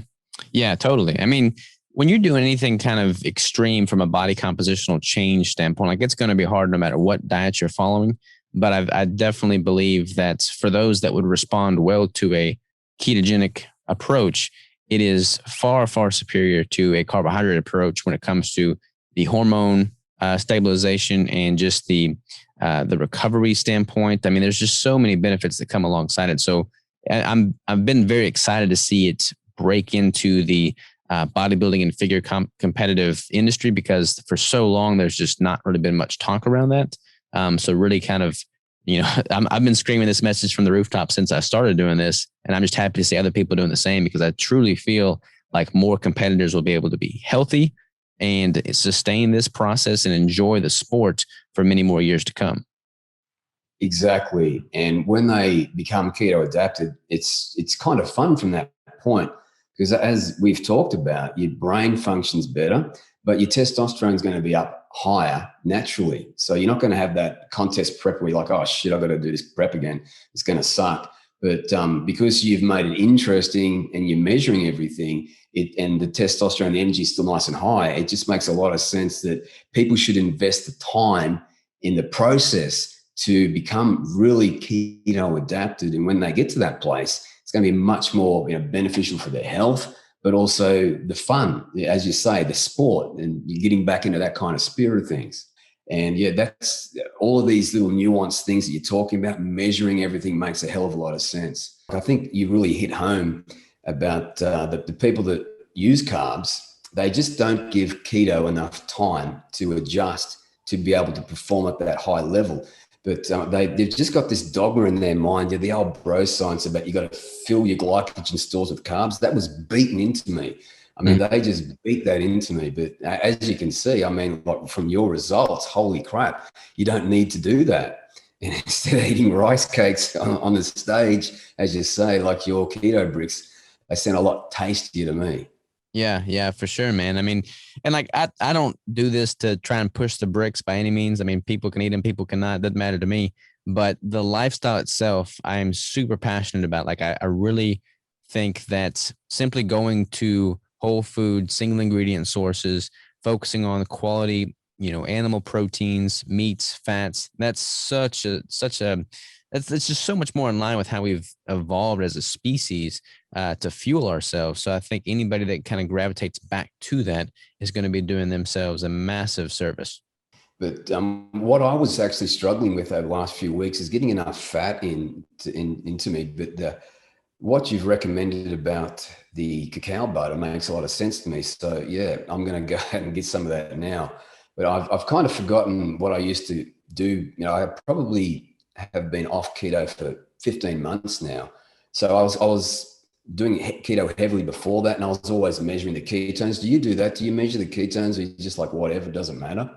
Yeah, totally. I mean, when you're doing anything kind of extreme from a body compositional change standpoint, like, it's going to be hard no matter what diet you're following. But I definitely believe that for those that would respond well to a ketogenic approach, it is far, far superior to a carbohydrate approach when it comes to the hormone stabilization and just the recovery standpoint. I mean, there's just so many benefits that come alongside it. So I've been very excited to see it break into the bodybuilding and figure competitive industry, because for so long there's just not really been much talk around that. So really kind of, I've been screaming this message from the rooftop since I started doing this, and I'm just happy to see other people doing the same, because I truly feel like more competitors will be able to be healthy and sustain this process and enjoy the sport for many more years to come. Exactly. And when they become keto adapted, it's kind of fun from that point, because as we've talked about, your brain functions better, but your testosterone is going to be up higher naturally. So you're not going to have that contest prep where you're like, oh shit, I've got to do this prep again. It's going to suck. But because you've made it interesting and you're measuring everything, and the testosterone, the energy is still nice and high, it just makes a lot of sense that people should invest the time in the process to become really keto adapted. And when they get to that place, it's going to be much more beneficial for their health, but also the fun, as you say, the sport, and you're getting back into that kind of spirit of things. And yeah, that's all of these little nuanced things that you're talking about. Measuring everything makes a hell of a lot of sense. I think you really hit home about the people that use carbs. They just don't give keto enough time to adjust to be able to perform at that high level. But they've just got this dogma in their mind. Yeah, the old bro science about you got to fill your glycogen stores with carbs. That was beaten into me. I mean, they just beat that into me. But as you can see, I mean, like from your results, holy crap, you don't need to do that. And instead of eating rice cakes on the stage, as you say, like your keto bricks, they sound a lot tastier to me. Yeah, for sure, man. I mean, and like, I don't do this to try and push the bricks by any means. I mean, people can eat them, people cannot. It doesn't matter to me. But the lifestyle itself, I'm super passionate about. Like, I really think that simply going to whole food, single ingredient sources, focusing on quality, animal proteins, meats, fats, that's that's just so much more in line with how we've evolved as a species to fuel ourselves. So I think anybody that kind of gravitates back to that is going to be doing themselves a massive service. But what I was actually struggling with over the last few weeks is getting enough fat into me. But what you've recommended about the cacao butter makes a lot of sense to me. So yeah, I'm going to go ahead and get some of that now. But I've kind of forgotten what I used to do. I probably have been off keto for 15 months now. So I was doing keto heavily before that, and I was always measuring the ketones. Do you do that? Do you measure the ketones, or you just like whatever, doesn't matter?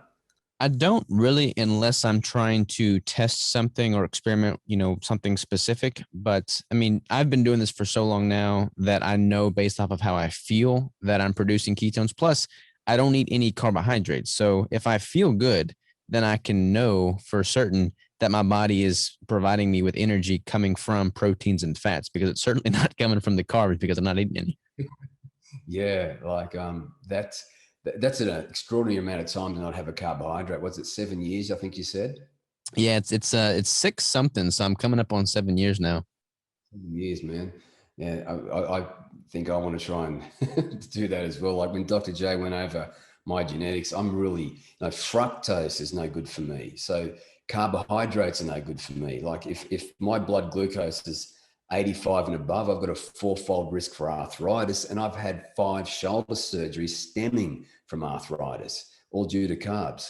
I don't really, unless I'm trying to test something or experiment, something specific. But I mean, I've been doing this for so long now that I know based off of how I feel that I'm producing ketones. Plus, I don't eat any carbohydrates. So if I feel good, then I can know for certain that my body is providing me with energy coming from proteins and fats, because it's certainly not coming from the carbs because I'm not eating any. Yeah, like that's an extraordinary amount of time to not have a carbohydrate. Was it 7 years? I think you said. Yeah, it's six something. So I'm coming up on 7 years now. 7 years, man. Yeah, I think I want to try and do that as well. Like when Dr. J went over my genetics, I'm really, fructose is no good for me. So carbohydrates are no good for me. Like if my blood glucose is 85 and above, I've got a fourfold risk for arthritis. And I've had 5 shoulder surgeries stemming from arthritis, all due to carbs.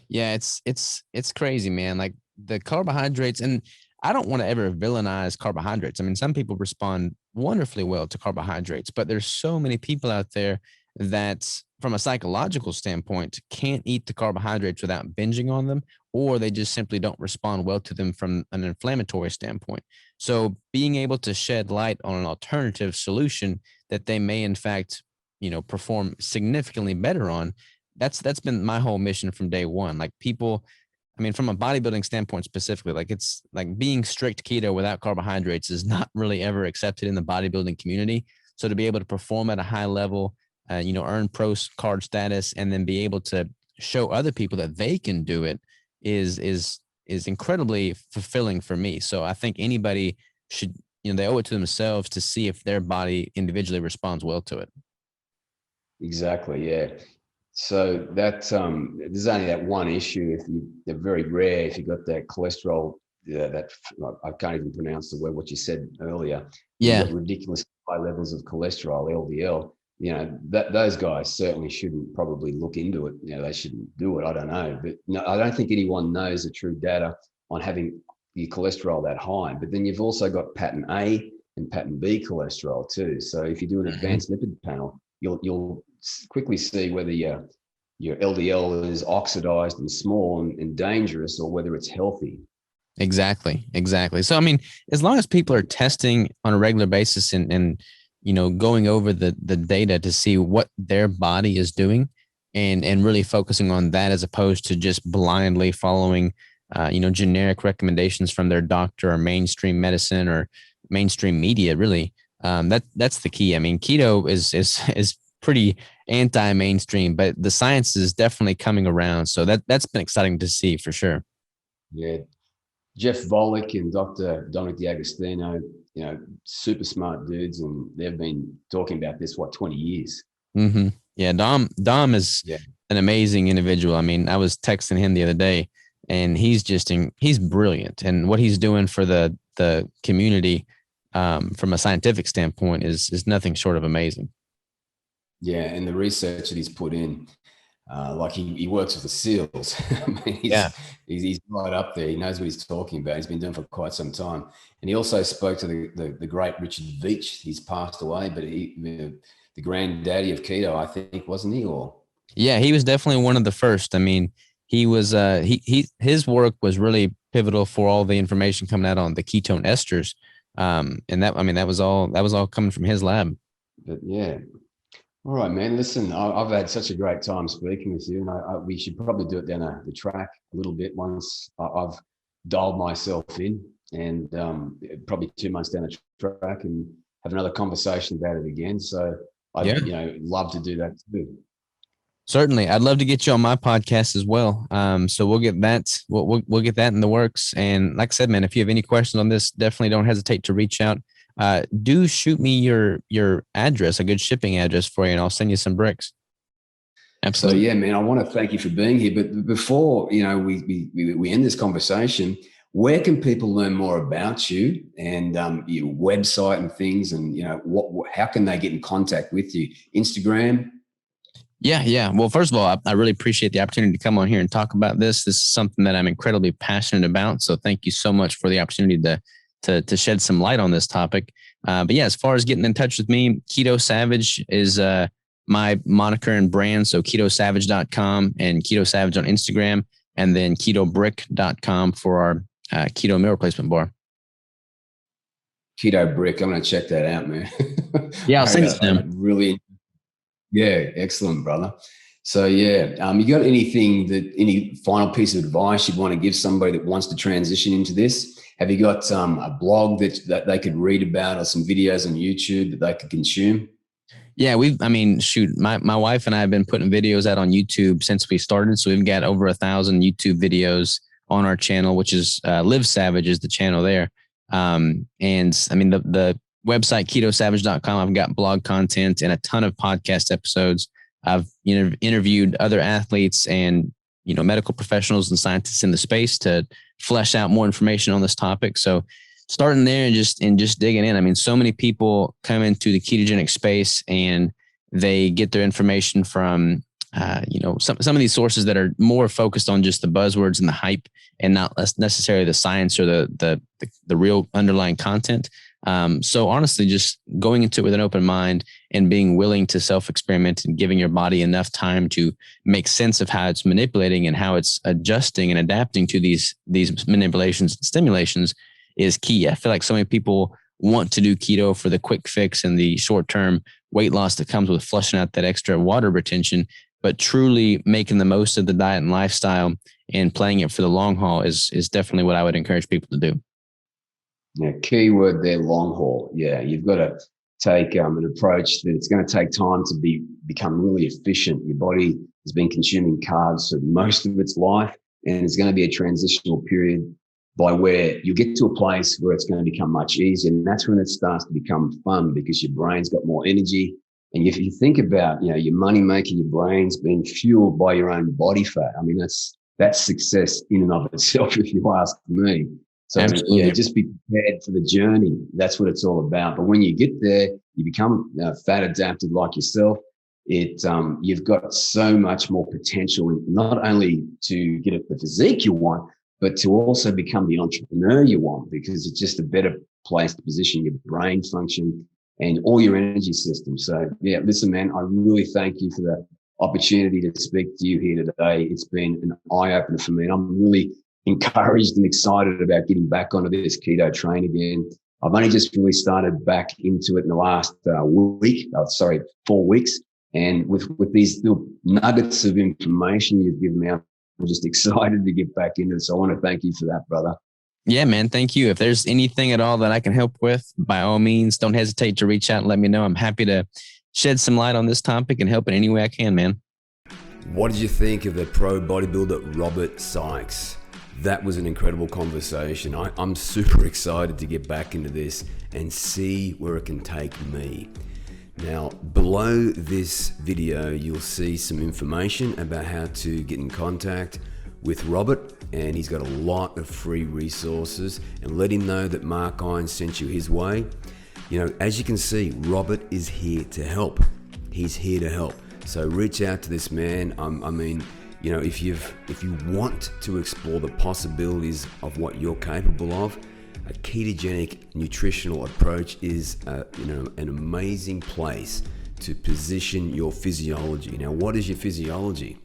Yeah, it's crazy, man. Like the carbohydrates, and I don't want to ever villainize carbohydrates. I mean, some people respond wonderfully well to carbohydrates, but there's so many people out there that from a psychological standpoint can't eat the carbohydrates without binging on them, or they just simply don't respond well to them from an inflammatory standpoint. So being able to shed light on an alternative solution that they may in fact, perform significantly better on, that's been my whole mission from day one. Like people, I mean, from a bodybuilding standpoint specifically, like it's like being strict keto without carbohydrates is not really ever accepted in the bodybuilding community. So to be able to perform at a high level, earn pro card status, and then be able to show other people that they can do it is incredibly fulfilling for me. So I think anybody should, they owe it to themselves to see if their body individually responds well to it. Exactly. Yeah. So that there's only that one issue. They're very rare. If you've got that cholesterol, that I can't even pronounce the word. What you said earlier. Yeah. You've got ridiculous high levels of cholesterol, LDL. That those guys certainly shouldn't probably look into it. They shouldn't do it. I don't know, but no, I don't think anyone knows the true data on having your cholesterol that high. But then you've also got pattern A and pattern B cholesterol too. So if you do an advanced lipid panel, you'll quickly see whether your LDL is oxidized and small and dangerous, or whether it's healthy. Exactly. So, I mean, as long as people are testing on a regular basis and going over the data to see what their body is doing and really focusing on that, as opposed to just blindly following, generic recommendations from their doctor or mainstream medicine or mainstream media, really. That's the key. I mean, keto is pretty anti-mainstream, but the science is definitely coming around. So that's been exciting to see for sure. Yeah. Jeff Volek and Dr. Dominic D'Agostino, super smart dudes, and they've been talking about this, 20 years? Mm-hmm. Yeah. Dom is an amazing individual. I mean, I was texting him the other day, and he's brilliant. And what he's doing for the community, from a scientific standpoint is nothing short of amazing. Yeah. And the research that he's put in, like he works with the SEALs. I mean, he's right up there. He knows what he's talking about. He's been doing it for quite some time. And he also spoke to the great Richard Veach. He's passed away, but the granddaddy of keto, I think, wasn't he? Or yeah, he was definitely one of the first. I mean, he was his work was really pivotal for all the information coming out on the ketone esters. And that was all coming from his lab. But yeah. All right, man. Listen, I've had such a great time speaking with you, and we should probably do it down the track a little bit once I've dialed myself in, and probably 2 months down the track, and have another conversation about it again. So I'd love to do that too. Certainly, I'd love to get you on my podcast as well. So we'll get that. We'll get that in the works. And like I said, man, if you have any questions on this, definitely don't hesitate to reach out. Do shoot me your address, a good shipping address for you, and I'll send you some bricks. Absolutely. So yeah, man, I want to thank you for being here. But before we end this conversation, where can people learn more about you and your website and things, and how can they get in contact with you? Instagram? Yeah. Well, first of all, I really appreciate the opportunity to come on here and talk about this. This is something that I'm incredibly passionate about. So thank you so much for the opportunity to shed some light on this topic. But yeah, as far as getting in touch with me, Keto Savage is my moniker and brand. So ketosavage.com and Keto Savage on Instagram, and then ketobrick.com for our keto meal replacement bar. Keto Brick. I'm going to check that out, man. Yeah, I'll send it to them. Really. Yeah. Excellent, brother. So yeah, you got any final piece of advice you'd want to give somebody that wants to transition into this? Have you got a blog that they could read about, or some videos on YouTube that they could consume? Yeah, my wife and I have been putting videos out on YouTube since we started. So we've got over 1,000 YouTube videos on our channel, which is Live Savage is the channel there. And I mean, the website ketosavage.com, I've got blog content and a ton of podcast episodes. I've interviewed other athletes and, medical professionals and scientists in the space to flesh out more information on this topic. So starting there and just digging in. I mean, so many people come into the ketogenic space and they get their information from, some of these sources that are more focused on just the buzzwords and the hype and not necessarily the science or the real underlying content. So honestly, just going into it with an open mind and being willing to self-experiment and giving your body enough time to make sense of how it's manipulating and how it's adjusting and adapting to these manipulations and stimulations is key. I feel like so many people want to do keto for the quick fix and the short-term weight loss that comes with flushing out that extra water retention, but truly making the most of the diet and lifestyle and playing it for the long haul is definitely what I would encourage people to do. Yeah, key word there, long haul. Yeah, you've got to take an approach that it's going to take time to become really efficient. Your body has been consuming carbs for most of its life, and it's going to be a transitional period by where you get to a place where it's going to become much easier. And that's when it starts to become fun, because your brain's got more energy. And if you think about, your money maker, your brain's being fueled by your own body fat. I mean, that's success in and of itself, if you ask me. So absolutely. Just be prepared for the journey. That's what it's all about. But when you get there, you become fat adapted like yourself. You've got so much more potential, not only to get the physique you want, but to also become the entrepreneur you want, because it's just a better place to position your brain function and all your energy system. So yeah, listen, man, I really thank you for the opportunity to speak to you here today. It's been an eye-opener for me. I'm really encouraged and excited about getting back onto this keto train again. I've only just really started back into it in the last 4 weeks. And with these little nuggets of information you've given me, I'm just excited to get back into it. So I want to thank you for that, brother. Yeah, man. Thank you. If there's anything at all that I can help with, by all means, don't hesitate to reach out and let me know. I'm happy to shed some light on this topic and help in any way I can, man. What did you think of the pro bodybuilder, Robert Sikes? That was an incredible conversation. I'm super excited to get back into this and see where it can take me. Now, below this video, you'll see some information about how to get in contact with Robert, and he's got a lot of free resources, and let him know that Mark Irons sent you his way. As you can see, Robert is here to help. He's here to help. So reach out to this man. If you want to explore the possibilities of what you're capable of, a ketogenic nutritional approach is an amazing place to position your physiology. Now, what is your physiology?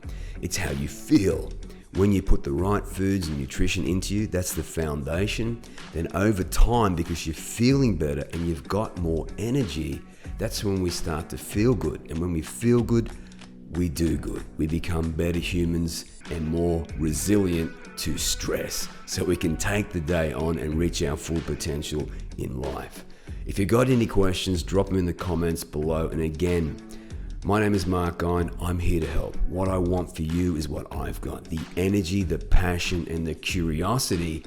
It's how you feel. When you put the right foods and nutrition into you, that's the foundation. Then over time, because you're feeling better and you've got more energy, that's when we start to feel good. And when we feel good, we do good. We become better humans and more resilient to stress, so we can take the day on and reach our full potential in life. If you got any questions, drop them in the comments below. And again, my name is Mark Irons. I'm here to help. What I want for you is what I've got: the energy, the passion, and the curiosity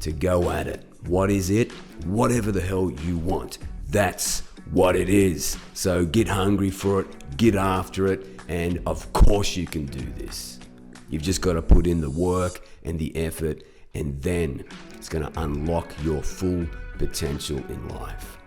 to go at it. What is it? Whatever the hell you want, that's what it is. So get hungry for it, get after it, and of course you can do this. You've just got to put in the work and the effort, and then it's going to unlock your full potential in life.